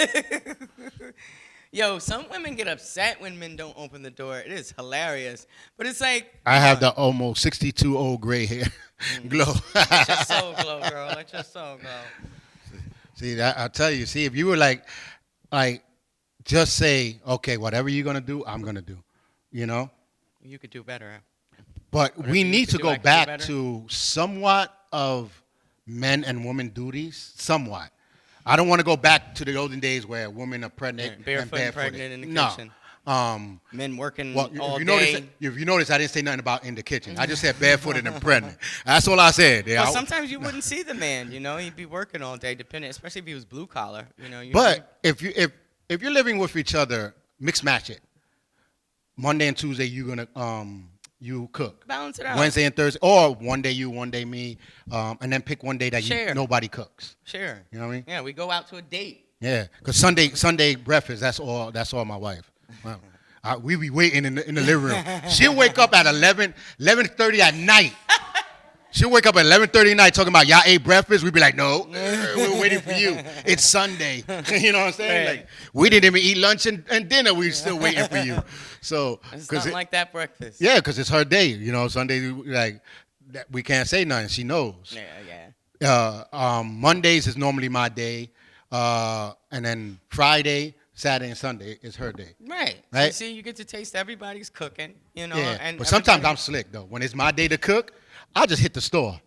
Yo, some women get upset when men don't open the door. It is hilarious. But it's like... I have the almost 62 old gray hair glow. Let your soul glow, girl. Let your soul glow. See, I'll tell you. See, if you were like, just say, okay, whatever you're going to do, I'm going to do. You know? You could do better. But we need to go back to somewhat of men and women duties. Somewhat. I don't want to go back to the olden days where women are pregnant barefoot and pregnant in the kitchen. Men working all day. If you notice, I didn't say nothing about in the kitchen. I just said barefooted and pregnant. That's all I said. Yeah, well, sometimes you wouldn't see the man. You know, he'd be working all day, depending, especially if he was blue collar. You know. But if you're living with each other, mix match it. Monday and Tuesday you gonna you cook. Balance it out. Wednesday and Thursday, or one day you, one day me, and then pick one day that nobody cooks. Share. You know what I mean? Yeah, we go out to a date. Yeah, because Sunday breakfast, that's all my wife. Wow. We be waiting in the living room. She'll wake up at 11:30 at night. She'll wake up at 11:30 at night talking about y'all ate breakfast. We'd be like, no, we're waiting for you. It's Sunday. You know what I'm saying? Right. Like we didn't even eat lunch and dinner. We're still waiting for you. So It's not like that breakfast. yeah, because it's her day. You know, Sunday like we can't say nothing. She knows. Yeah. Mondays is normally my day, and then Friday, Saturday, and Sunday is her day. Right. Right. See, you get to taste everybody's cooking, you know. Yeah, And but sometimes I'm slick though. When it's my day to cook, I just hit the store.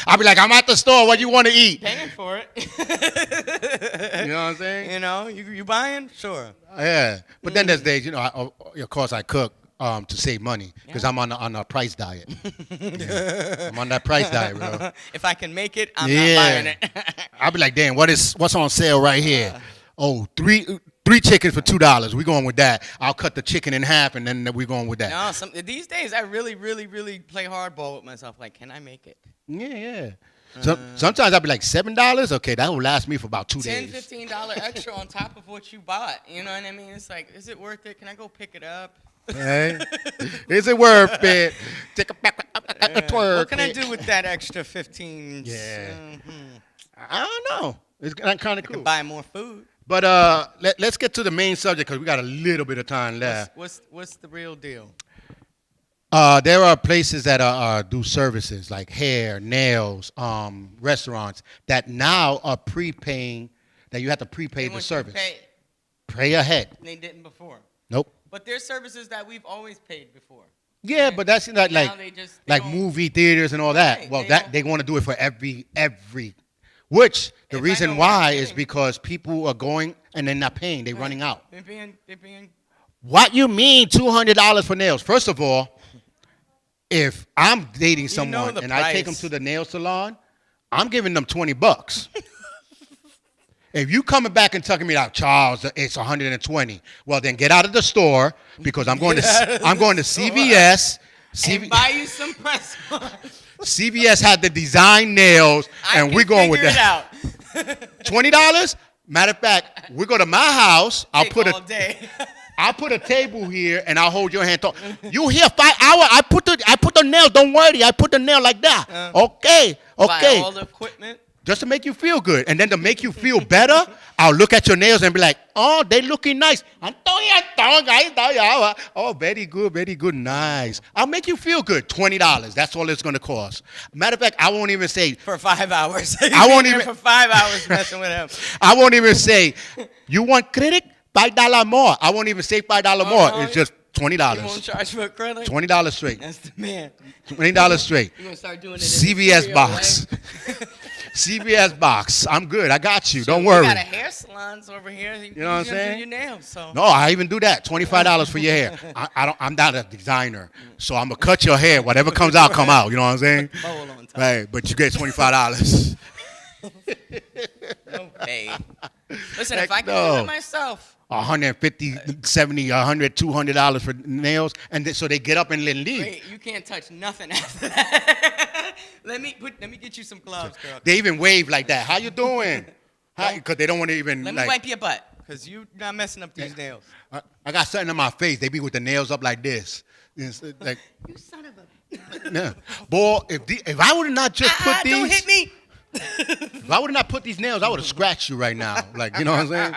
I'll be like, I'm at the store. What do you want to eat? paying for it. You know what I'm saying? You know, you buying? Sure. Yeah, but then there's days, you know. Of course, I cook to save money because I'm on a price diet. Yeah. I'm on that price diet, bro. If I can make it, I'm not buying it. I'll be like, damn, what's on sale right here? Three chickens for $2. We're going with that. I'll cut the chicken in half, and then we're going with that. No, these days I really, really, really play hardball with myself. Like, can I make it? Yeah. Sometimes I'll be like, $7? Okay, that will last me for about 2 days. $10, $15 extra on top of what you bought. You know what I mean? It's like, is it worth it? Can I go pick it up? Hey, is it worth it? Take a twerk. What can I do with that extra 15? Yeah. Mm-hmm. I don't know. It's kind of cool. Can buy more food. But let's get to the main subject because we got a little bit of time left. What's the real deal? There are places that do services like hair, nails, restaurants that now are prepaying. That you have to prepay the service. Pay ahead. They didn't before. Nope. But there's services that we've always paid before. Yeah, but that's not like movie theaters and all that. Right, Well, they want to do it for every. Which the reason why is because people are going and they're not paying. They're running out. They're being. What you mean $200 for nails? First of all, if I'm dating someone and I take them to the nail salon, I'm giving them $20. If you coming back and telling me like, Charles, it's 120, well then get out of the store because I'm going to CVS. And buy you some press. CVS had the design nails, and we're going with that. $20. Matter of fact, we go to my house. I'll put a table here, and I'll hold your hand. You here 5 hours? I put the nail. Don't worry, I put the nail like that. Okay. Buy all the equipment. Just to make you feel good. And then to make you feel better, I'll look at your nails and be like, oh, they looking nice. Oh, very good, nice. I'll make you feel good. $20. That's all it's going to cost. Matter of fact, I won't even say. For 5 hours. I won't even. For 5 hours messing with him. I won't even say, you want credit? $5 more. I won't even say $5 more. It's just $20. You won't charge for credit? $20 straight. That's the man. $20 straight. You're going to start doing it CVS box. CVS box. I'm good. I got you. Don't worry. We got a hair salons over here. You know what I'm saying? Do your nails, so. No, I even do that. $25 for your hair. I'm not a designer, so I'm gonna cut your hair. Whatever comes out, come out. You know what I'm saying? Bowl on top. Right, but you get $25. Okay. Listen, if I can do it myself. $150, $70, $100, $200 for nails, and so they get up and then leave. Wait, you can't touch nothing after that. Let me get you some gloves, girl. They even wave like that. How you doing? Because they don't want to even. Let me wipe your butt, because you're not messing up these nails. I got something on my face. They be with the nails up like this. It's like, you son of a. Yeah. Boy, if I would have not just put these. Don't hit me. If I would have not put these nails, I would have scratched you right now. Like, you know what I'm saying?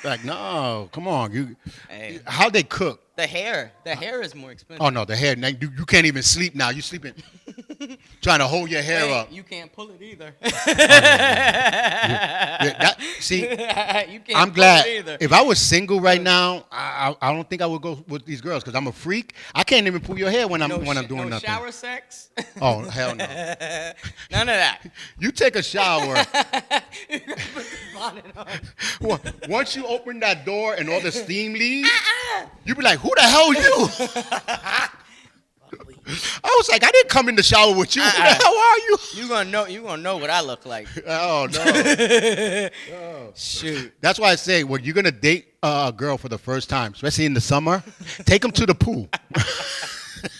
Like, no, come on. How they cook? The hair is more expensive. Oh, no, the hair. Now, you can't even sleep now. You sleeping, trying to hold your hair up. You can't pull it either. You can't I'm glad. Either. If I was single right now, I don't think I would go with these girls because I'm a freak. I can't even pull your hair when I'm doing nothing. No shower sex? Oh, hell no. None of that. You take a shower. You're gonna put the bonnet on. Once you open that door and all the steam leaves, you be like, who the hell are you? I was like, I didn't come in the shower with you. Who the hell are you? You gonna know what I look like. Oh no. Oh. Shoot. That's why I say when you're gonna date a girl for the first time, especially in the summer, take them to the pool.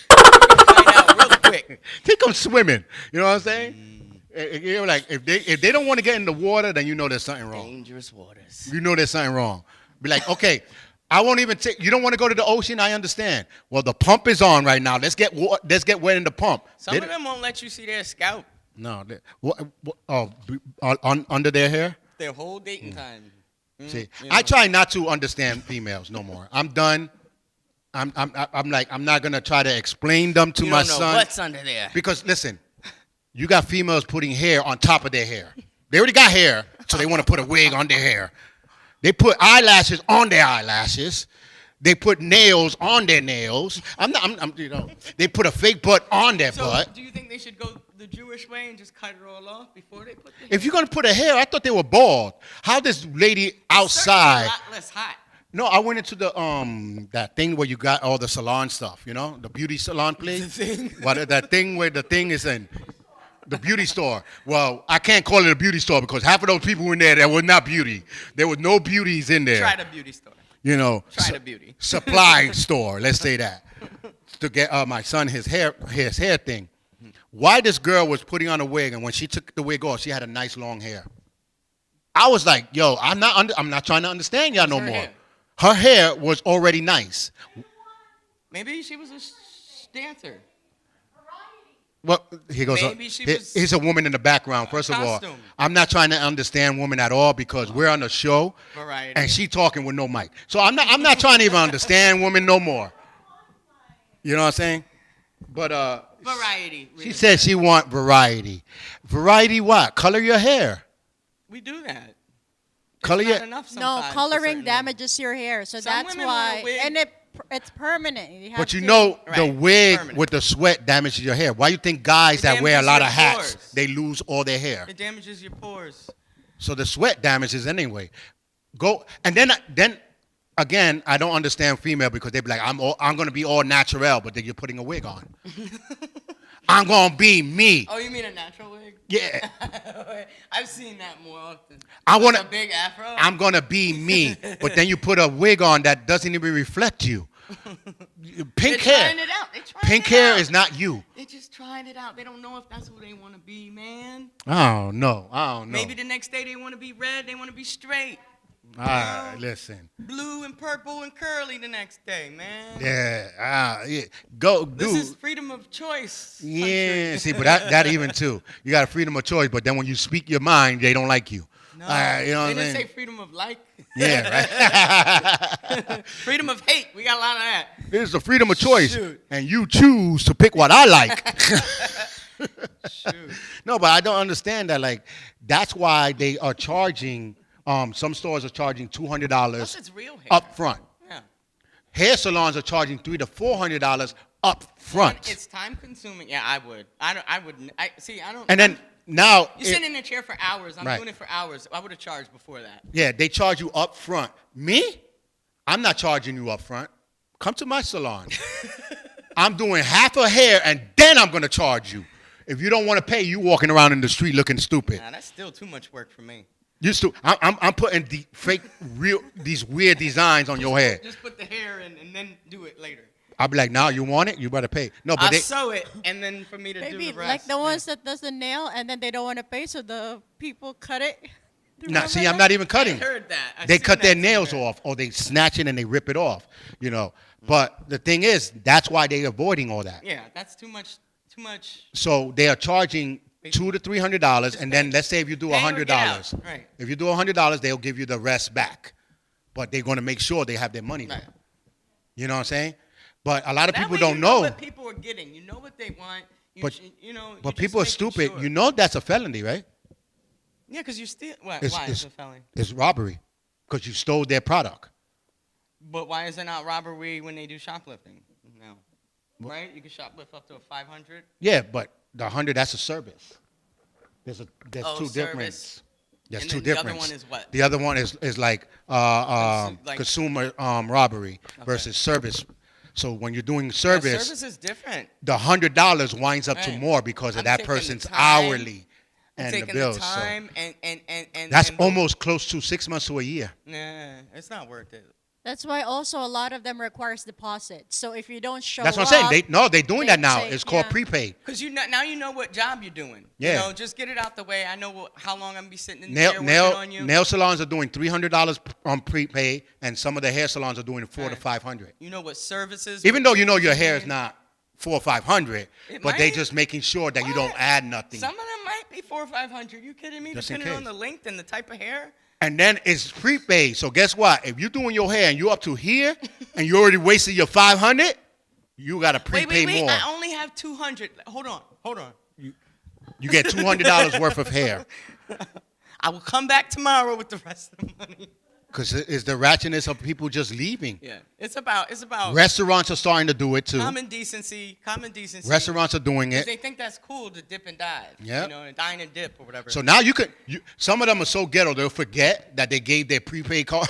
Find out real quick. Take them swimming. You know what I'm saying? You're like if they don't want to get in the water, then you know there's something wrong. Dangerous waters. You know there's something wrong. Be like, okay, I won't even take. You don't want to go to the ocean. I understand. Well, the pump is on right now. Let's get wet in the pump. Some of them won't let you see their scalp. No. Under their hair. Their whole dating time. See, I try not to understand females no more. I'm done. I'm like I'm not gonna try to explain them to my son. What's under there? Because listen, you got females putting hair on top of their hair. They already got hair, so they want to put a wig on their hair. They put eyelashes on their eyelashes. They put nails on their nails. They put a fake butt on their butt. Do you think they should go the Jewish way and just cut it all off before they put the hair? If you're gonna put a hair, I thought they were bald. How this lady outside? It's a lot less hot. No, I went into the that thing where you got all the salon stuff. You know, the beauty salon place. That thing where the thing is in. The beauty store. Well, I can't call it a beauty store because half of those people in there were not beauty. There were no beauties in there. Try the beauty store. You know. Try the beauty. Supply store, let's say that. To get my son his hair thing. Why this girl was putting on a wig and when she took the wig off, she had a nice long hair. I was like, yo, I'm not trying to understand y'all no more. Hair? Her hair was already nice. Maybe she was a dancer. Well, he goes. He's a woman in the background. First of all, I'm not trying to understand women at all because we're on a show, Variety. and she talking with no mic. So I'm not trying to even understand women no more. You know what I'm saying? But variety. She said she want variety. Variety what? Color your hair. We do that. Color your. No, coloring damages your hair, so that's why. And it's permanent. The wig with the sweat damages your hair. Why you think guys that wear a lot of hats, they lose all their hair? It damages your pores. So the sweat damages anyway. And then again, I don't understand female because they be like, I'm gonna be all natural, but then you're putting a wig on. I'm gonna be me. Oh, you mean a natural wig? Yeah. I've seen that more often. A big afro. I'm gonna be me, but then you put a wig on that doesn't even reflect you. Pink hair. Trying it out. Pink hair is not you. They're just trying it out. They don't know if that's who they want to be, man. I don't know. Maybe the next day they want to be red. They want to be straight. All right, listen. Blue and purple and curly the next day, man. Yeah. Go, dude. This is freedom of choice. Yeah, see, but that even too. You got a freedom of choice, but then when you speak your mind, they don't like you. No, you know they didn't say freedom of like. Yeah, right. Freedom of hate. We got a lot of that. This is the freedom of choice, and you choose to pick what I like. Shoot. No, but I don't understand that. Like, that's why they are charging. Some stores are charging $200 up front. Yeah. Hair salons are charging $300 to $400 up front. It's time consuming. Yeah, I would. I wouldn't. I don't. And then now you're sitting in a chair for hours. I'm doing it for hours. I would have charged before that. Yeah, they charge you up front. Me? I'm not charging you up front. Come to my salon. I'm doing half a hair and then I'm gonna charge you. If you don't want to pay, you walking around in the street looking stupid. Nah, that's still too much work for me. I'm putting the fake, these weird designs on your hair. Just put the hair in and then do it later. I'll be like, now you want it? You better pay. No, but I'll sew it and then for me to do the rest. Like the ones that does the nail and then they don't want to pay, so the people cut it. Nah, see, I'm not even cutting. I heard that. They cut their nails off, or they snatch it and they rip it off. You know. But the thing is, that's why they're avoiding all that. Yeah, that's too much. Too much. So they are charging $200 to $300, and then let's say if you do $100, right. If you do $100, they'll give you the rest back, but they're going to make sure they have their money back. Right. You know what I'm saying? But a lot of people don't know. You know what people are getting. You know what they want. But people are stupid. Sure. You know that's a felony, right? Yeah, because you steal. Why is it a felony? It's robbery, because you stole their product. But why is it not robbery when they do shoplifting? No. Right? You can shoplift up to a 500. Yeah, but the 100, that's a service. There's two difference. There's two difference. The other one is what? The other one is like consumer robbery versus service. So when you're doing Yeah, service, service is different. the $100 winds up to Right. more because of I'm that taking the person's time. hourly I'm and the taking bills. the time and That's and the- almost close to 6 months to a year. Nah, it's not worth it. That's why also a lot of them requires deposits. So if you don't show That's what up, I'm saying. They're doing they that now. say- It's called yeah. prepaid. Cause now you know what job you're doing. Yeah. You know, just get it out the way. I know how long I'm gonna be sitting in the chair working on you. Nail salons are doing $300 on prepaid, and some of the hair salons are doing $400 to Right. $500. You know what services? Even though you know your hair is not $400 or $500, It but they might. just making sure that you don't What? add nothing. Some of them might be $400 or $500. You kidding me? Just in Depending on case. the length and the type of hair. And then it's prepaid. So guess what? If you're doing your hair and you're up to here and you already wasted your $500, you got to prepay Wait. more. I only have 200. Hold on. You get $200 worth of hair. I will come back tomorrow with the rest of the money. Because it's the ratchetness of people just leaving. Yeah, it's about Restaurants are starting to do it too. common decency. Restaurants are doing 'Cause it. they think that's cool to dip and dive. Yep. You know, and dine and dip or whatever. So now some of them are so ghetto, they'll forget that they gave their prepaid card.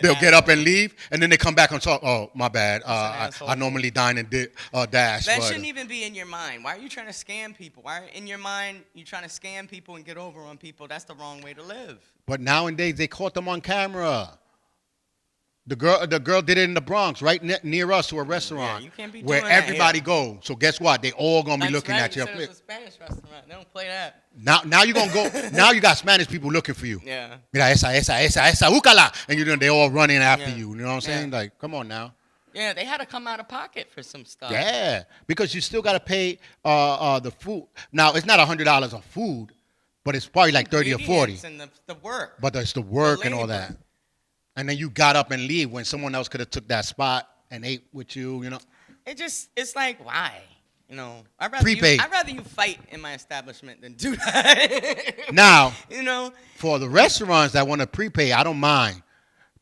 They'll get up and leave, and then they come back and talk, oh, my bad. I normally dine and dash. that but, shouldn't even be in your mind. Why are you trying to scam people? Why in your mind you trying to scam people and get over on people? That's the wrong way to live. But nowadays, they caught them on camera. The girl did it in the Bronx, right near us to a restaurant you can't be where doing that everybody here. goes. So guess what? They all going to be That's looking right, at you. you said it was a Spanish restaurant. They don't play that. Now you're going to go. Now you got Spanish people looking for you. Yeah. Mira, esa, búscala. And they all running after Yeah. you. You know what I'm saying? Yeah. Like, come on now. Yeah, they had to come out of pocket for some stuff. Yeah, because you still got to pay the food. Now, it's not $100 of food, but it's probably like 30 or 40. Ingredients and the work. But it's the work and all labor. that. And then you got up and leave when someone else could have took that spot and ate with you, you know. It's like, why? You know, I'd Prepaid. rather you fight in my establishment than do that. Now, you know, for the restaurants that want to prepay, I don't mind.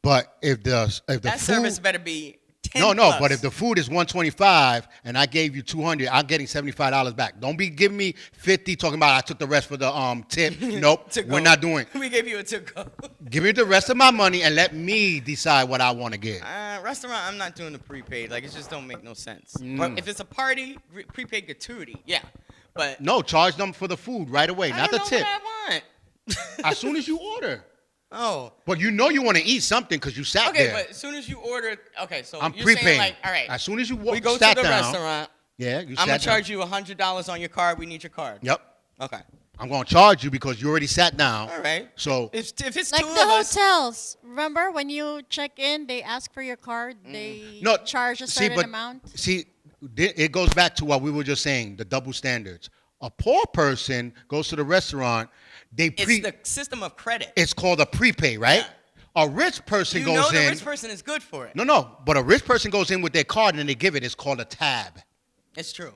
But if the that food, service better be 10 no, plus. but if the food is $125 and I gave you $200, I'm getting $75 back. Don't be giving me $50 talking about I took the rest for the tip. Nope, To go. we're not doing. We gave you a to-go. Give me the rest of my money and let me decide what I want to get. Restaurant, I'm not doing the prepaid. Like, it just don't make no sense. Mm. But if it's a party, prepaid gratuity, yeah. But No, charge them for the food right away, I not don't the know tip. what I want. As soon as you order. Oh. But you know you want to eat something because you sat Okay, there. but as soon as you order, okay, so I'm you're prepaying. saying like, all right, As soon as you we go sat to the down, restaurant. yeah, you I'm sat gonna down. charge you $100 on your card. We need your card. Yep. Okay. I'm going to charge you because you already sat down. All right. So If it's Like two the of us, hotels. Remember when you check in, they ask for your card, they No, charge a see, certain but- amount. see, it goes back to what we were just saying, the double standards. A poor person goes to the restaurant, it's the system of credit. it's called a prepay, right? Yeah. A rich person You goes know the in. rich person is good for it. No, but a rich person goes in with their card and they give it. It's called a tab. It's true.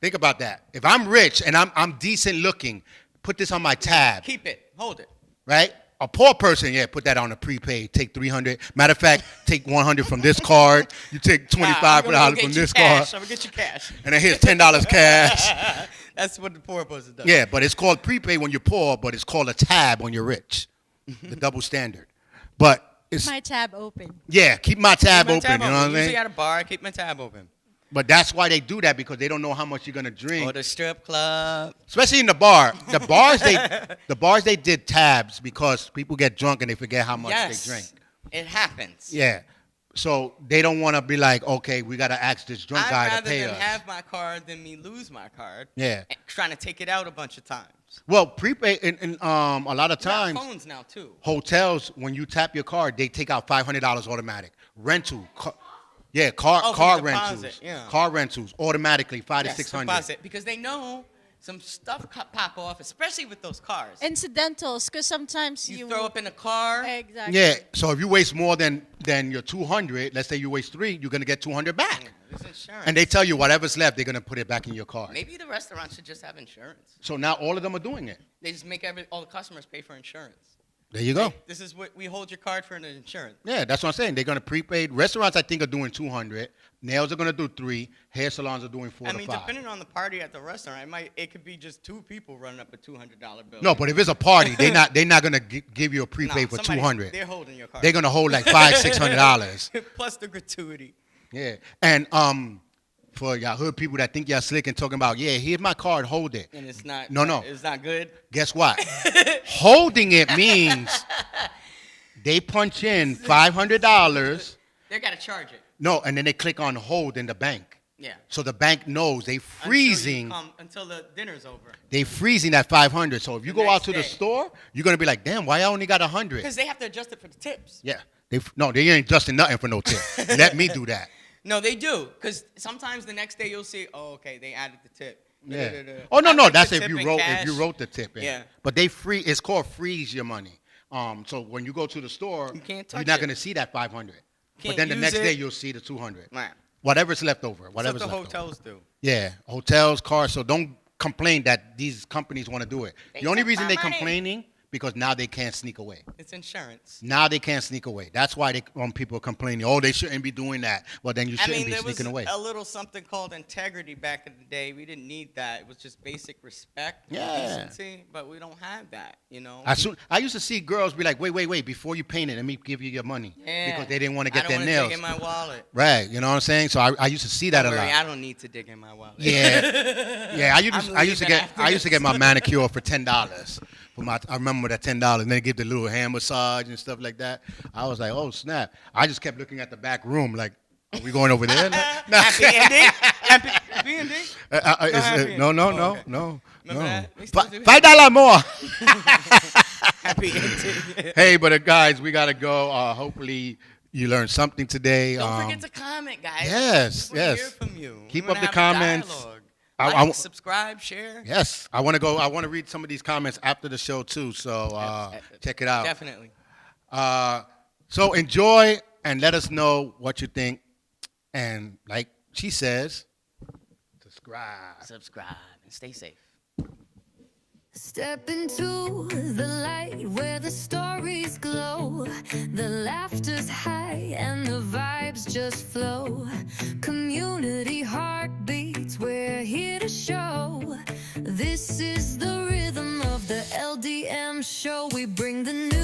Think about that. If I'm rich and I'm decent looking, put this on my tab, Keep it. Hold it. right? A poor person, yeah, put that on a prepaid. Take $300. Matter of fact, take $100 from this card. You take $25 from this card, I'm gonna get you cash. and then here's $10 cash. That's what the poor person does. Yeah, but it's called prepaid when you're poor, but it's called a tab when you're rich. The double standard. But it's My tab open. yeah, keep my tab Keep my open. tab You know what I Usually mean? at a bar, I keep my tab open. But that's why they do that because they don't know how much you're gonna drink. Or the strip club. Especially in the bar. The bars they did tabs because people get drunk and they forget how much Yes. they drink. It happens. Yeah. So they don't want to be like, okay, we got to ask this drunk guy I'd to rather pay them us. have my card than me lose my card. Yeah. And trying to take it out a bunch of times. Well, prepaid, in a lot of We got times, phones now too. hotels, when you tap your card, they take out $500 automatic. Rental. Car Oh, for car the rentals. deposit, yeah. Car rentals, automatically, $500 to Yes, $600. deposit, because they know some stuff pop off, especially with those cars. Incidentals, because sometimes you you throw up in a car. Exactly. Yeah, so if you waste more than your 200, let's say you waste 3, you're going to get 200 back. There's insurance. And they tell you whatever's left, they're going to put it back in your card. Maybe the restaurant should just have insurance. So now all of them are doing it. They just make all the customers pay for insurance. There you go. This is what we hold your card for an insurance. Yeah, that's what I'm saying. They're gonna prepaid. Restaurants, I think, are doing 200. Nails are gonna do 3. Hair salons are doing 4 to 5. Depending on the party at the restaurant, it could be just 2 people running up a $200 bill. No, but if it's a party, they're not gonna give you a prepaid for 200. They're holding your card. They're gonna hold like $500-$600. Plus the gratuity. Yeah, and for y'all hood people that think y'all slick and talking about, yeah, here's my card, hold it. And it's not. No. It's not good. Guess what? Holding it means they punch in $500. They gotta charge it. No, and then they click on hold in the bank. Yeah. So the bank knows they freezing. Until the dinner's over. They freezing that 500. So if you go out to the day. store, you're gonna be like, damn, why I only got 100? Because they have to adjust it for the tips. Yeah. They ain't adjusting nothing for no tip. Let me do that. No, they do. Because sometimes the next day you'll see, oh, okay, they added the tip. Yeah. Da-da-da-da. Oh no, I that's think if the you tip in wrote cash. the tip in. Yeah. But it's called freeze your money. So when you go to the store, You can't you're touch not it. gonna see that 500. But Can't then the use next it. day you'll see the 200. Right. Whatever's left over. That's Whatever's what the left over. hotels do. Yeah, hotels, cars. So don't complain that these companies want to do it. They The only took reason my they're money. complaining because now they can't sneak away. It's insurance. Now they can't sneak away. That's why people are complaining. Oh, they shouldn't be doing that. Well, then you shouldn't be there was sneaking away. a little something called integrity back in the day. We didn't need that. It was just basic respect and Yeah. decency, but we don't have that, you know? I used to see girls be like, wait, before you paint it, let me give you your money. Yeah. Because they didn't want to get I their don't nails. dig in my wallet. Right, you know what I'm saying? So I used to see that Don't a worry, lot. I don't need to dig in my wallet. Yeah, yeah. I used to get my manicure for $10. I remember that $10, and they give the little hand massage and stuff like that. I was like, oh snap! I just kept looking at the back room, like, are we going over there? No. Happy ending? Happy ending? No. Remember that? We still do $5 more. Happy ending. Hey, but guys, we gotta go. Hopefully, you learned something today. Don't forget to comment, guys. Yes, We wanna yes. Hear from you. Keep We up wanna the have a comments. dialogue. I- Like, subscribe, share. Yes, I want to read some of these comments after the show too. So check it out. Definitely. So enjoy and let us know what you think. And like she says, Subscribe and stay safe. Step into the light where the stories glow, the laughter's high and the vibes just flow. Community heartbeats, we're here to show. This is the rhythm of the LDM show. We bring the new